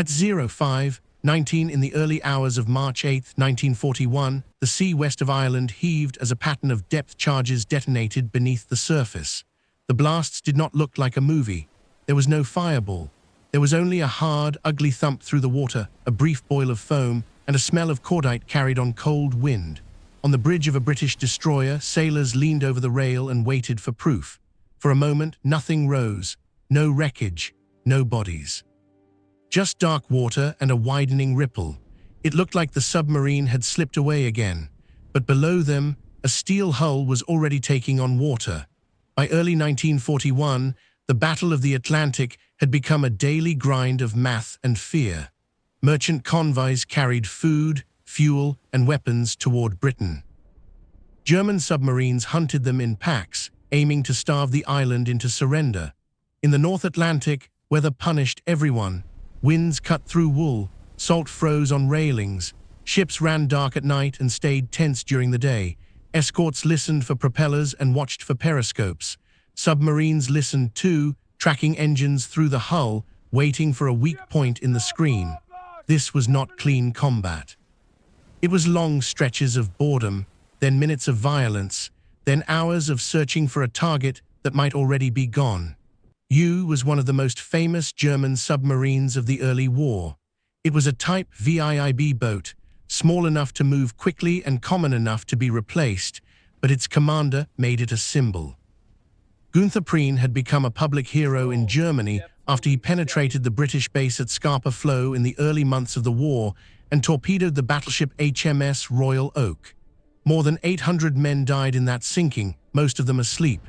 At 05:19 in the early hours of March 8, 1941, the sea west of Ireland heaved as a pattern of depth charges detonated beneath the surface. The blasts did not look like a movie. There was no fireball. There was only a hard, ugly thump through the water, a brief boil of foam, and a smell of cordite carried on cold wind. On the bridge of a British destroyer, sailors leaned over the rail and waited for proof. For a moment, nothing rose. No wreckage, no bodies. Just dark water and a widening ripple. It looked like the submarine had slipped away again, but below them, a steel hull was already taking on water. By early 1941, the Battle of the Atlantic had become a daily grind of math and fear. Merchant convoys carried food, fuel, and weapons toward Britain. German submarines hunted them in packs, aiming to starve the island into surrender. In the North Atlantic, weather punished everyone. Winds cut through wool, salt froze on railings, ships ran dark at night and stayed tense during the day. Escorts listened for propellers and watched for periscopes. Submarines listened too, tracking engines through the hull, waiting for a weak point in the screen. This was not clean combat. It was long stretches of boredom, then minutes of violence, then hours of searching for a target that might already be gone. U was one of the most famous German submarines of the early war. It was a Type WWII boat, small enough to move quickly and common enough to be replaced, but its commander made it a symbol. Günther Prien had become a public hero in Germany after he penetrated the British base at Scapa Flow in the early months of the war and torpedoed the battleship HMS Royal Oak. More than 800 men died in that sinking, most of them asleep.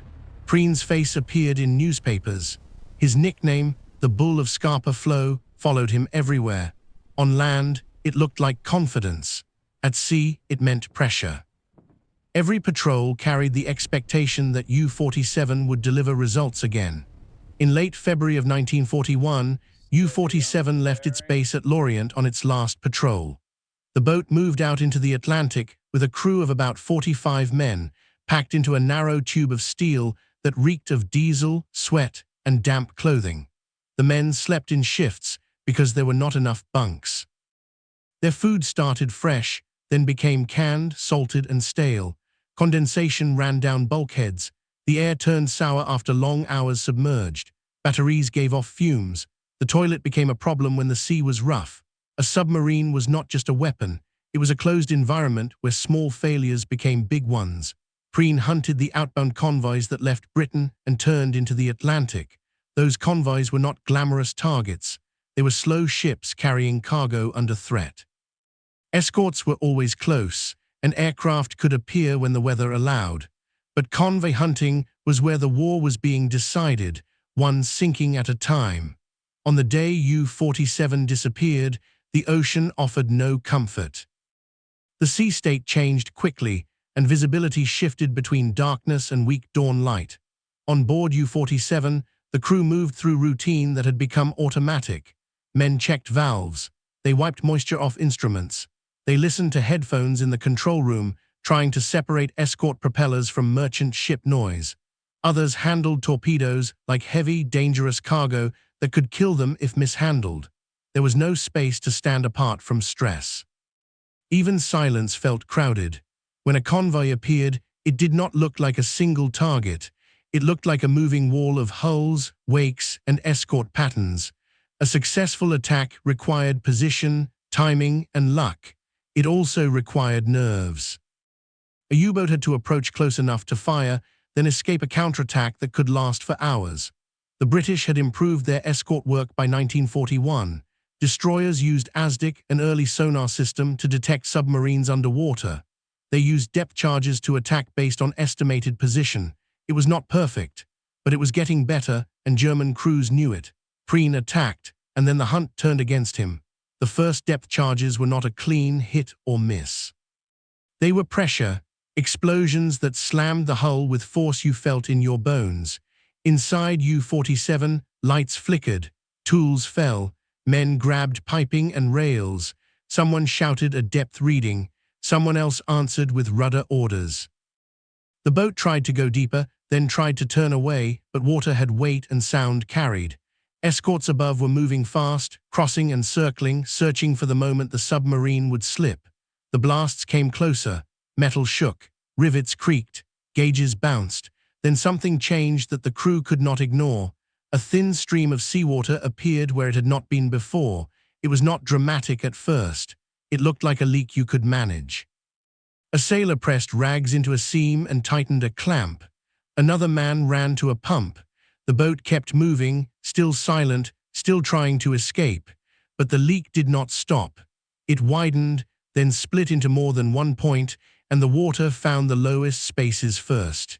Prien's face appeared in newspapers. His nickname, the Bull of Scapa Flow, followed him everywhere. On land, it looked like confidence. At sea, it meant pressure. Every patrol carried the expectation that U-47 would deliver results again. In late February of 1941, U-47 left its base at Lorient on its last patrol. The boat moved out into the Atlantic with a crew of about 45 men, packed into a narrow tube of steel that reeked of diesel, sweat, and damp clothing. The men slept in shifts because there were not enough bunks. Their food started fresh, then became canned, salted, and stale. Condensation ran down bulkheads. The air turned sour after long hours submerged. Batteries gave off fumes. The toilet became a problem when the sea was rough. A submarine was not just a weapon. It was a closed environment where small failures became big ones. Prien hunted the outbound convoys that left Britain and turned into the Atlantic. Those convoys were not glamorous targets. They were slow ships carrying cargo under threat. Escorts were always close, and aircraft could appear when the weather allowed. But convoy hunting was where the war was being decided, one sinking at a time. On the day U-47 disappeared, the ocean offered no comfort. The sea state changed quickly, and visibility shifted between darkness and weak dawn light. On board U-47, the crew moved through routine that had become automatic. Men checked valves. They wiped moisture off instruments. They listened to headphones in the control room, trying to separate escort propellers from merchant ship noise. Others handled torpedoes like heavy, dangerous cargo that could kill them if mishandled. There was no space to stand apart from stress. Even silence felt crowded. When a convoy appeared, it did not look like a single target. It looked like a moving wall of hulls, wakes, and escort patterns. A successful attack required position, timing, and luck. It also required nerves. A U-boat had to approach close enough to fire, then escape a counterattack that could last for hours. The British had improved their escort work by 1941. Destroyers used ASDIC, an early sonar system, to detect submarines underwater. They used depth charges to attack based on estimated position. It was not perfect, but it was getting better, and German crews knew it. Prien attacked, and then the hunt turned against him. The first depth charges were not a clean hit or miss. They were pressure, explosions that slammed the hull with force you felt in your bones. Inside U-47, lights flickered, tools fell, men grabbed piping and rails. Someone shouted a depth reading. Someone else answered with rudder orders. The boat tried to go deeper, then tried to turn away, but water had weight and sound carried. Escorts above were moving fast, crossing and circling, searching for the moment the submarine would slip. The blasts came closer, metal shook, rivets creaked, gauges bounced. Then something changed that the crew could not ignore. A thin stream of seawater appeared where it had not been before. It was not dramatic at first. It looked like a leak you could manage. A sailor pressed rags into a seam and tightened a clamp. Another man ran to a pump. The boat kept moving, still silent, still trying to escape. But the leak did not stop. It widened, then split into more than one point, and the water found the lowest spaces first.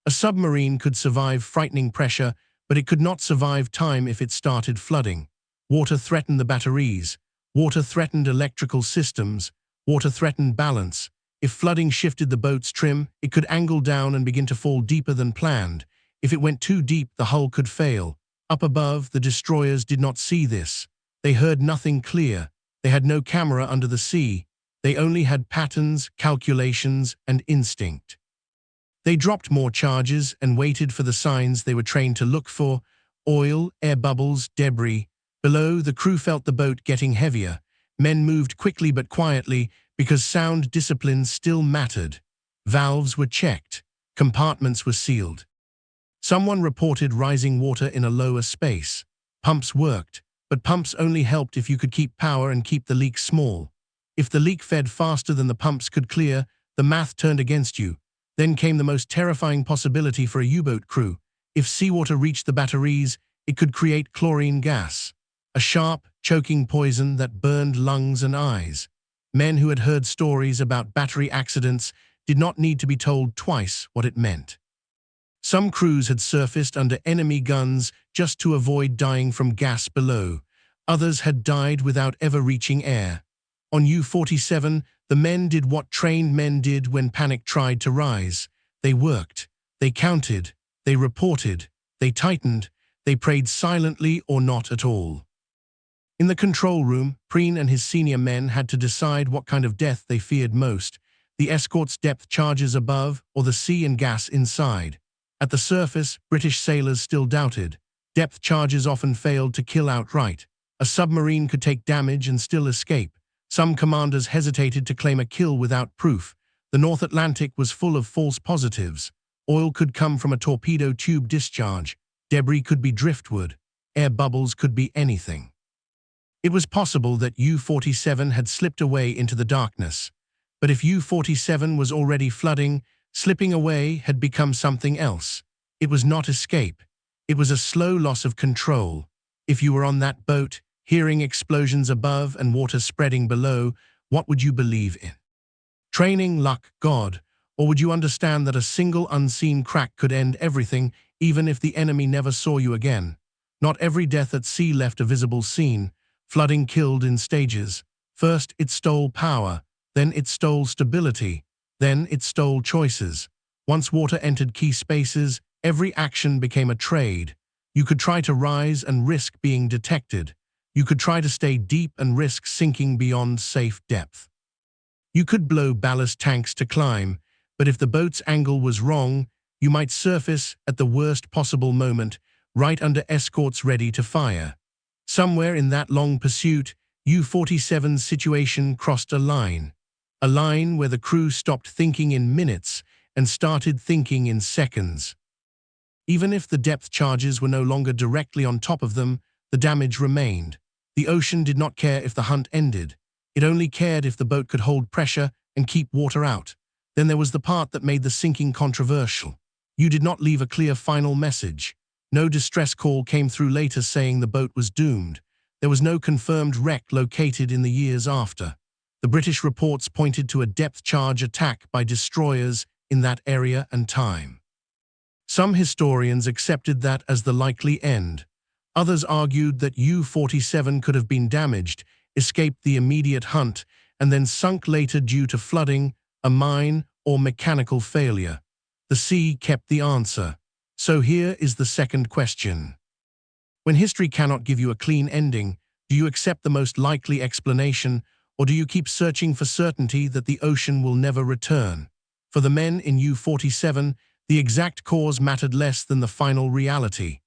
A submarine could survive frightening pressure, but it could not survive time if it started flooding. Water threatened the batteries. Water threatened electrical systems. Water threatened balance. If flooding shifted the boat's trim, it could angle down and begin to fall deeper than planned. If it went too deep, the hull could fail. Up above, the destroyers did not see this. They heard nothing clear. They had no camera under the sea. They only had patterns, calculations, and instinct. They dropped more charges and waited for the signs they were trained to look for: oil, air bubbles, debris. Below, the crew felt the boat getting heavier. Men moved quickly but quietly because sound discipline still mattered. Valves were checked. Compartments were sealed. Someone reported rising water in a lower space. Pumps worked, but pumps only helped if you could keep power and keep the leak small. If the leak fed faster than the pumps could clear, the math turned against you. Then came the most terrifying possibility for a U-boat crew. If seawater reached the batteries, it could create chlorine gas, a sharp, choking poison that burned lungs and eyes. Men who had heard stories about battery accidents did not need to be told twice what it meant. Some crews had surfaced under enemy guns just to avoid dying from gas below. Others had died without ever reaching air. On U-47, the men did what trained men did when panic tried to rise. They worked, they counted, they reported, they tightened, they prayed silently or not at all. In the control room, Prien and his senior men had to decide what kind of death they feared most: the Escort's depth charges above or the sea and gas inside. At the surface, British sailors still doubted. Depth charges often failed to kill outright. A submarine could take damage and still escape. Some commanders hesitated to claim a kill without proof. The North Atlantic was full of false positives. Oil could come from a torpedo tube discharge. Debris could be driftwood. Air bubbles could be anything. It was possible that U-47 had slipped away into the darkness. But if U-47 was already flooding, slipping away had become something else. It was not escape. It was a slow loss of control. If you were on that boat, hearing explosions above and water spreading below, what would you believe in? Training, luck, God? Or would you understand that a single unseen crack could end everything, even if the enemy never saw you again? Not every death at sea left a visible scene. Flooding killed in stages. First, it stole power. Then it stole stability. Then it stole choices. Once water entered key spaces, every action became a trade. You could try to rise and risk being detected. You could try to stay deep and risk sinking beyond safe depth. You could blow ballast tanks to climb, but if the boat's angle was wrong, you might surface at the worst possible moment, right under escorts ready to fire. Somewhere in that long pursuit, U-47's situation crossed a line where the crew stopped thinking in minutes and started thinking in seconds. Even if the depth charges were no longer directly on top of them, the damage remained. The ocean did not care if the hunt ended. It only cared if the boat could hold pressure and keep water out. Then there was the part that made the sinking controversial. You did not leave a clear final message. No distress call came through later saying the boat was doomed. There was no confirmed wreck located in the years after. The British reports pointed to a depth charge attack by destroyers in that area and time. Some historians accepted that as the likely end. Others argued that U-47 could have been damaged, escaped the immediate hunt, and then sunk later due to flooding, a mine, or mechanical failure. The sea kept the answer. So here is the second question. When history cannot give you a clean ending, do you accept the most likely explanation, or do you keep searching for certainty that the ocean will never return? For the men in U-47, the exact cause mattered less than the final reality.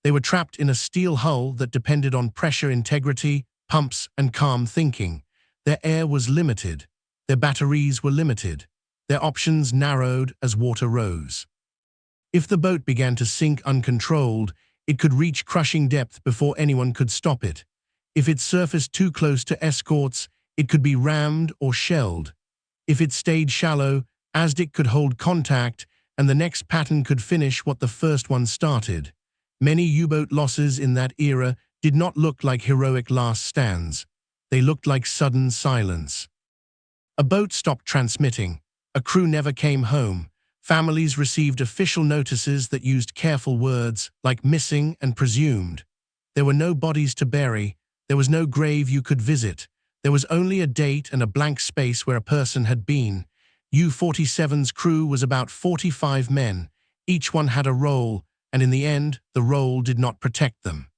They were trapped in a steel hull that depended on pressure integrity, pumps, and calm thinking. Their air was limited. Their batteries were limited. Their options narrowed as water rose. If the boat began to sink uncontrolled, it could reach crushing depth before anyone could stop it. If it surfaced too close to escorts, it could be rammed or shelled. If it stayed shallow, ASDIC could hold contact, and the next pattern could finish what the first one started. Many U-boat losses in that era did not look like heroic last stands. They looked like sudden silence. A boat stopped transmitting. A crew never came home. Families received official notices that used careful words like missing and presumed. There were no bodies to bury. There was no grave you could visit. There was only a date and a blank space where a person had been. U-47's crew was about 45 men. Each one had a role, and in the end, the role did not protect them.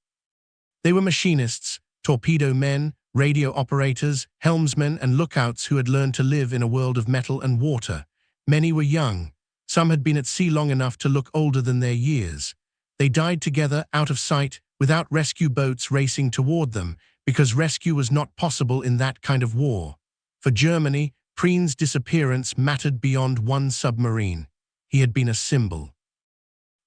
They were machinists, torpedo men, radio operators, helmsmen, and lookouts who had learned to live in a world of metal and water. Many were young. Some had been at sea long enough to look older than their years. They died together, out of sight, without rescue boats racing toward them, because rescue was not possible in that kind of war. For Germany, Prien's disappearance mattered beyond one submarine. He had been a symbol.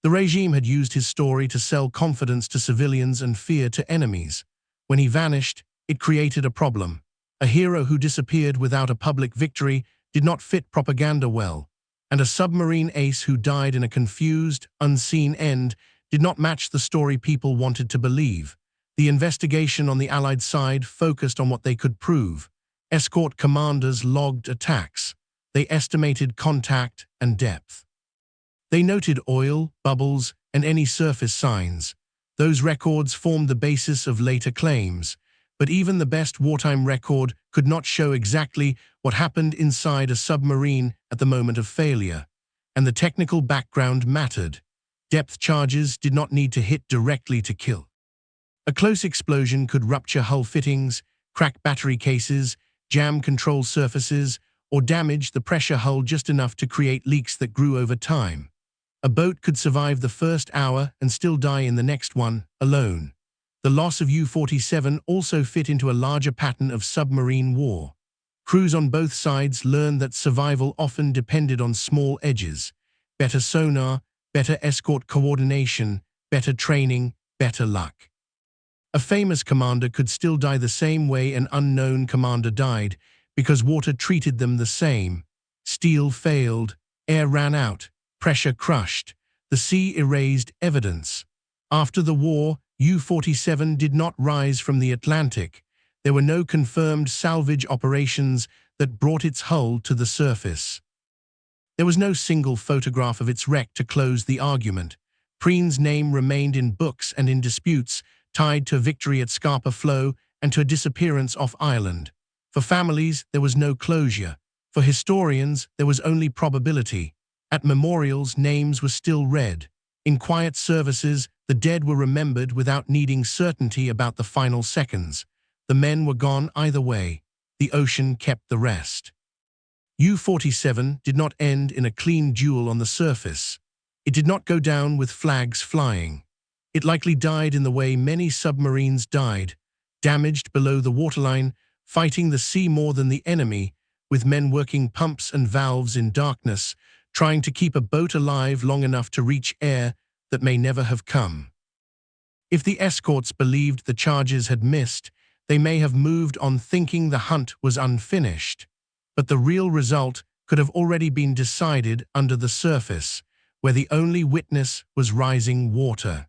The regime had used his story to sell confidence to civilians and fear to enemies. When he vanished, it created a problem. A hero who disappeared without a public victory did not fit propaganda well, and a submarine ace who died in a confused, unseen end did not match the story people wanted to believe. The investigation on the Allied side focused on what they could prove. Escort commanders logged attacks. They estimated contact and depth. They noted oil, bubbles, and any surface signs. Those records formed the basis of later claims, but even the best wartime record could not show exactly what happened inside a submarine at the moment of failure. And the technical background mattered. Depth charges did not need to hit directly to kill. A close explosion could rupture hull fittings, crack battery cases, jam control surfaces, or damage the pressure hull just enough to create leaks that grew over time. A boat could survive the first hour and still die in the next one, alone. The loss of U-47 also fit into a larger pattern of submarine war. Crews on both sides learned that survival often depended on small edges. Better sonar, better escort coordination, better training, better luck. A famous commander could still die the same way an unknown commander died, because water treated them the same. Steel failed, air ran out, pressure crushed. The sea erased evidence. After the war, U-47 did not rise from the Atlantic. There were no confirmed salvage operations that brought its hull to the surface. There was no single photograph of its wreck to close the argument. Prien's name remained in books and in disputes, tied to a victory at Scapa Flow and to a disappearance off Ireland. For families, there was no closure. For historians, there was only probability. At memorials, names were still read. In quiet services, the dead were remembered without needing certainty about the final seconds. The men were gone either way. The ocean kept the rest. U-47 did not end in a clean duel on the surface. It did not go down with flags flying. It likely died in the way many submarines died, damaged below the waterline, fighting the sea more than the enemy, with men working pumps and valves in darkness, trying to keep a boat alive long enough to reach air that may never have come. If the escorts believed the charges had missed, they may have moved on thinking the hunt was unfinished. But the real result could have already been decided under the surface, where the only witness was rising water.